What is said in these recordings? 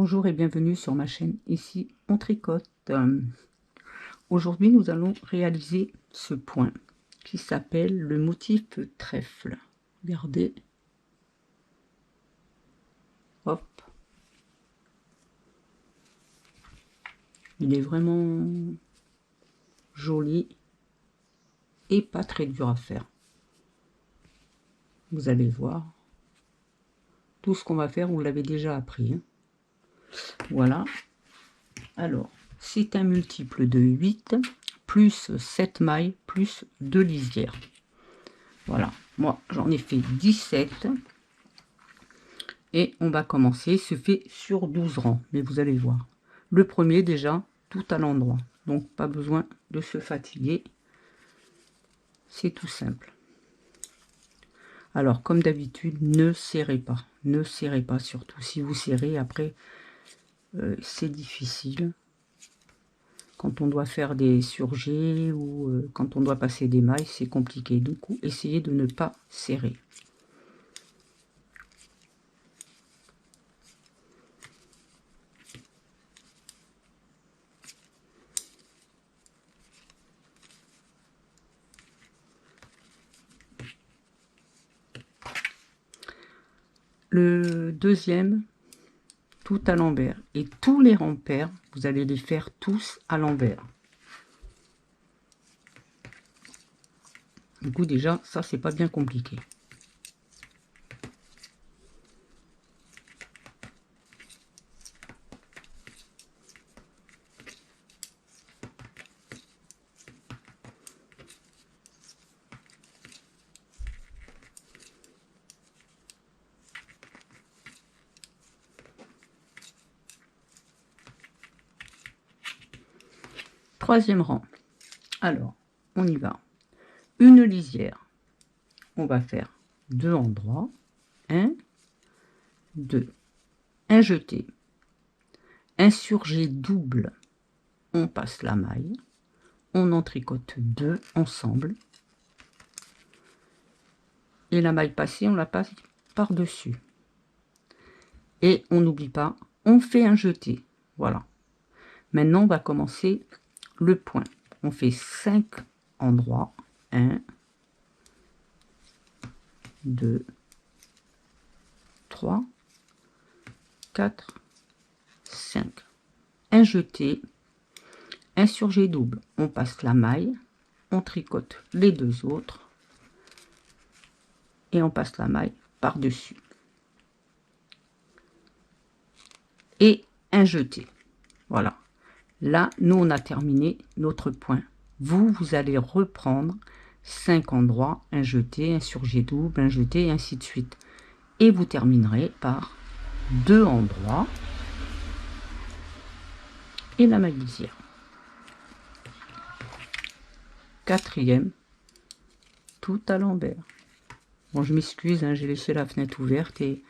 Bonjour et bienvenue sur ma chaîne, ici on tricote. Aujourd'hui nous allons réaliser ce point qui s'appelle le motif trèfle. Regardez, hop, il est vraiment joli et pas très dur à faire. Vous allez voir, tout ce qu'on va faire, vous l'avez déjà appris, hein. Voilà, alors c'est un multiple de 8 plus 7 mailles plus 2 lisières. Voilà, moi j'en ai fait 17 et on va commencer. Se fait sur 12 rangs, mais vous allez voir. Le premier déjà, tout à l'endroit, donc pas besoin de se fatiguer. C'est tout simple. Alors comme d'habitude, ne serrez pas, surtout si vous serrez après, c'est difficile. Quand on doit faire des surjets ou quand on doit passer des mailles, c'est compliqué. Du coup, essayez de ne pas serrer. Le deuxième, tout à l'envers. Et tous les rangs pairs, vous allez les faire tous à l'envers. Du coup, déjà, ça, c'est pas bien compliqué. Troisième rang. Alors, on y va. Une lisière. On va faire 2 endroits. 1, 2. Un jeté. Un surjet double. On passe la maille. On en tricote 2 ensemble. Et la maille passée, on la passe par-dessus. Et on n'oublie pas, on fait un jeté. Voilà. Maintenant, on va commencer le point. On fait 5 endroits. 1, 2, 3, 4, 5. Un jeté, un surjet double. On passe la maille, on tricote les deux autres et on passe la maille par-dessus. Et un jeté. Voilà. Là, nous, on a terminé notre point. Vous, vous allez reprendre 5 endroits, un jeté, un surjet double, un jeté, et ainsi de suite. Et vous terminerez par 2 endroits et la maille lisière. Quatrième, tout à l'envers. Bon, je m'excuse, hein, j'ai laissé la fenêtre ouverte et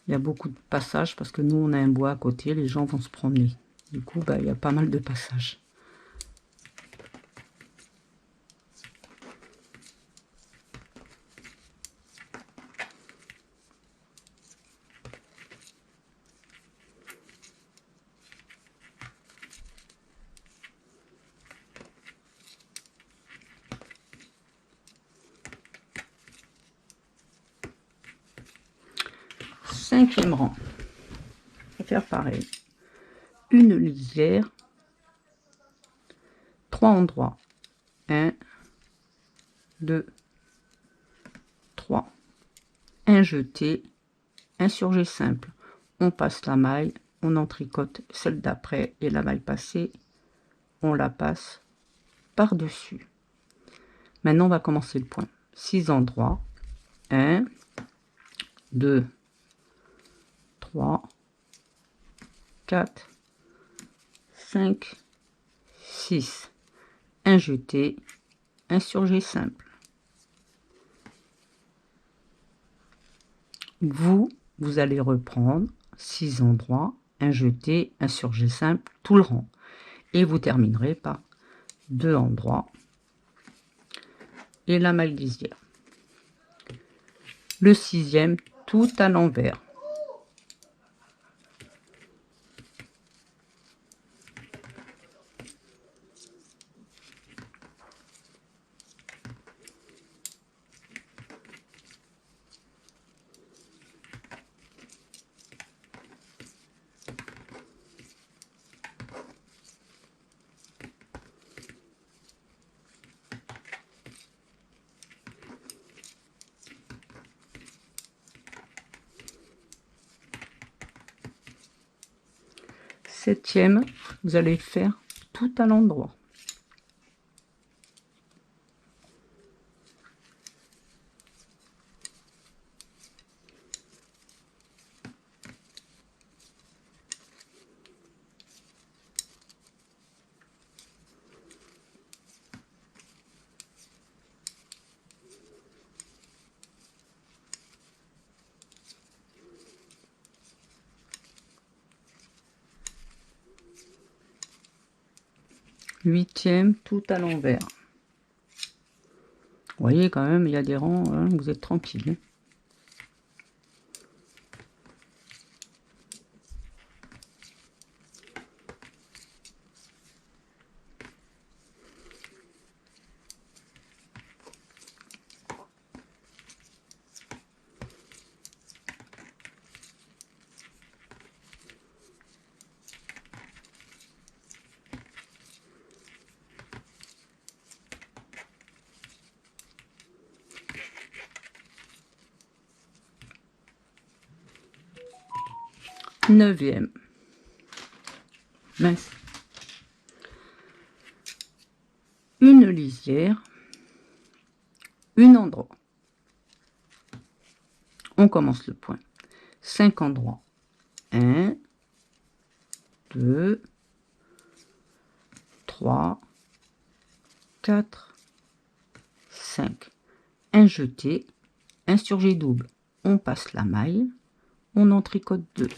il y a beaucoup de passages parce que nous, on a un bois à côté, les gens vont se promener. Du coup, bah, il y a pas mal de passages. Cinquième rang, on va faire pareil. Une lisière, 3 endroits. 1, 2, 3. Un jeté, un surjet simple. On passe la maille, on en tricote celle d'après et la maille passée, on la passe par-dessus. Maintenant, on va commencer le point. 6 endroits. 1, 2, 3, 4, 5, 6. Un jeté, un surjet simple. Vous allez reprendre 6 endroits, un jeté, un surjet simple, tout le rang. Et vous terminerez par 2 endroits et la maille lisière. Le sixième, tout à l'envers. septième, vous allez faire tout à l'endroit. Huitième, tout à l'envers. Vous voyez quand même, il y a des rangs, hein, vous êtes tranquille. Neuvième. Mince. Une lisière, un endroit. On commence le point. 5 endroits. 1, 2, 3, 4, 5. Un jeté, un surjet double. On passe la maille, on en tricote 2.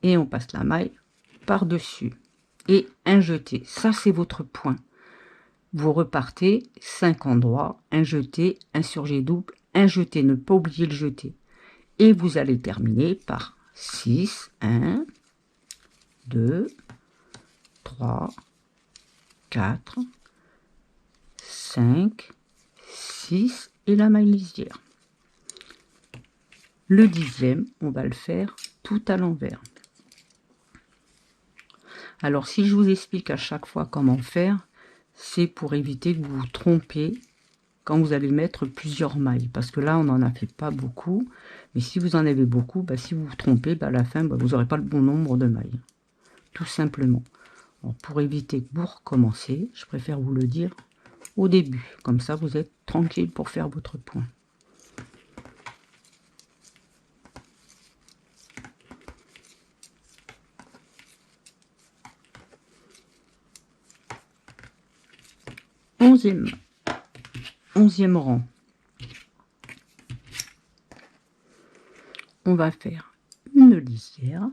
Et on passe la maille par-dessus. Et un jeté. Ça, c'est votre point. Vous repartez 5 endroits, un jeté, un surjet double, un jeté. Ne pas oublier le jeté. Et vous allez terminer par 6, 1, 2, 3, 4, 5, 6 et la maille lisière. Le 10e, on va le faire tout à l'envers. Alors, si je vous explique à chaque fois comment faire, c'est pour éviter que vous vous trompez quand vous allez mettre plusieurs mailles. Parce que là, on n'en a fait pas beaucoup. Mais si vous en avez beaucoup, bah, si vous vous trompez, à la fin, vous n'aurez pas le bon nombre de mailles. Tout simplement. Alors, pour éviter que vous recommencez, je préfère vous le dire au début. Comme ça, vous êtes tranquille pour faire votre point. Onzième rang. On va faire une lisière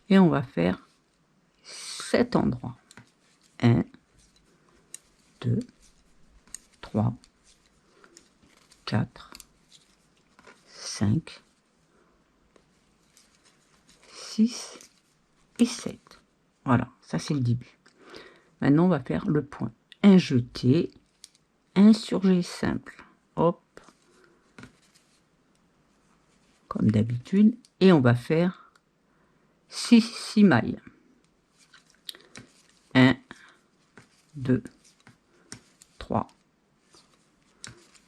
et on va faire 7 endroits. 1, 2, 3, 4, 5, 6 et 7. Voilà, ça c'est le début. Maintenant, on va faire le point. Un jeté, un surjet simple. Hop. Comme d'habitude. Et on va faire 6 mailles. 1, 2, 3,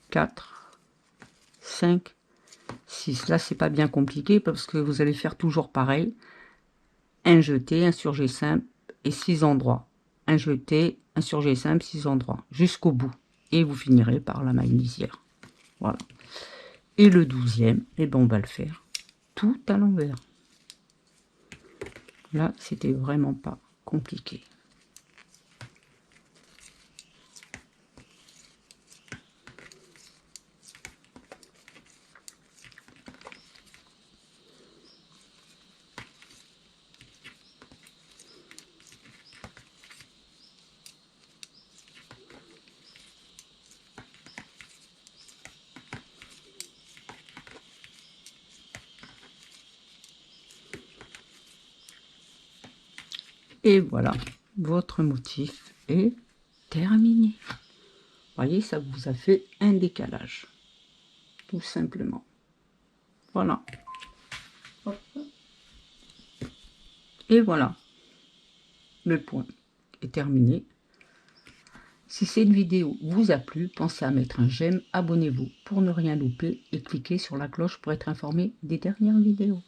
4, 5, 6. Là, c'est pas bien compliqué parce que vous allez faire toujours pareil. Un jeté, un surjet simple et 6 endroits. Un jeté, un surjet simple, 6 endroits. Jusqu'au bout. Et vous finirez par la maille lisière. Voilà. Et le 12e, eh ben, on va le faire tout à l'envers. Là, c'était vraiment pas compliqué. Et voilà, votre motif est terminé. Vous voyez, ça vous a fait un décalage. Tout simplement. Voilà. Hop. Et voilà. Le point est terminé. Si cette vidéo vous a plu, pensez à mettre un j'aime, abonnez-vous pour ne rien louper et cliquez sur la cloche pour être informé des dernières vidéos.